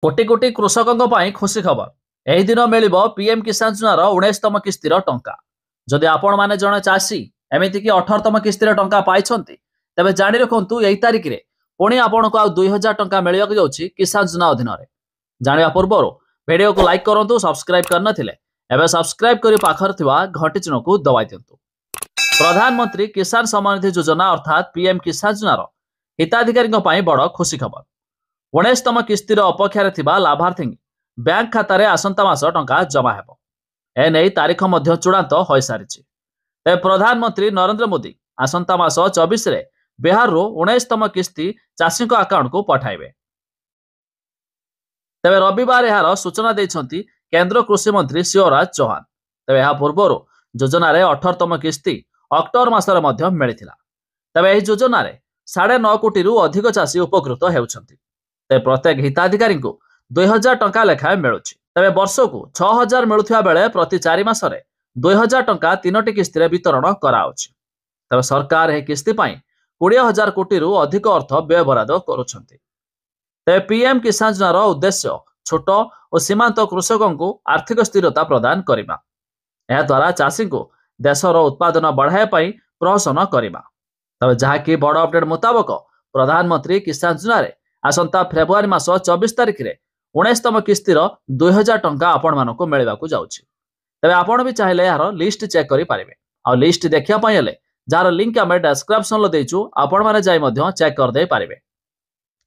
कोटी कोटी कृषकों खुशी खबर एही दिन मिल पीएम किसान योजनार 19तम किस्तिर टंका। जदि आपण माने जड़े चाषी एमती कि 18तम किस्तिर टंका पाई तेबे जाणी रखु यही तारिख में पुणी आपण को 2000 टंका मिलवाक जाऊँगी किसान योजना अधीन। जाना पूर्व वीडियो को लाइक करूँ, सब्सक्राइब करनथिले एबे सब्सक्राइब करी पाखर थिबा घंटी चिन्ह को दबाई दिंतु। प्रधानमंत्री किसान सम्मान निधि योजना अर्थात पीएम किसान योजनार हिताधिकारी बड़ खुशी खबर। 19तम किस्तिर अपेक्षार लाभार्थी बैंक खातार आसंता मास टंका जमा हेब। एने तारीख चूड़ांत हो सारी। तेज प्रधानमंत्री नरेंद्र मोदी आसंता मास 24 रे बिहार रो 19तम किस्ती चाषी अकाउंट को पठाइबे। तेज रविवार यार सूचना देइछंती केंद्र कृषि मंत्री शिवराज चौहान। तेज यह पूर्व योजन 18तम किस्ती अक्टोबर मासरे मध्य मिलिथिला। तेज यह योजन 9.5 कोटी रु अधिक चाषी उपकृत हेउछंती। तेज प्रत्येक हिताधिकारी को 2000 टंका लेखाएं मिलूँ। तेज वर्ष को 6000 मिलुथिबा बेले प्रति 4 मासरे 2000 टंका 3टी किस्ती वितरण कराउछि। तेज सरकार यह किस्ती 20,000 कोटी रु अधिक अर्थ व्यय बराद करुछंती। तेज पीएम किसान योजनार उद्देश्य छोट और सीमांत कृषकों को आर्थिक स्थिरता प्रदान करबा। यह द्वारा चाषी को देशर उत्पादन बढ़ाई प्रोत्साहन करबा। तबे जहाँकि बड़ अपडेट मुताबक प्रधानमंत्री किसान योजना आसंता फेब्रुआरी मास 24 तारिख में 19तम किस्तिर 2000 टंका आपण मानक मिलवाक जाउछि। तेबे आपण भी चाहिले यार लिस्ट चेक करि पारिबे। आ लिस्ट देखिया पई हेले जार लिंक आमे डिस्क्रिप्शन लो देइछु, आपण माने जाई मध्य चेक कर दे पारिबे।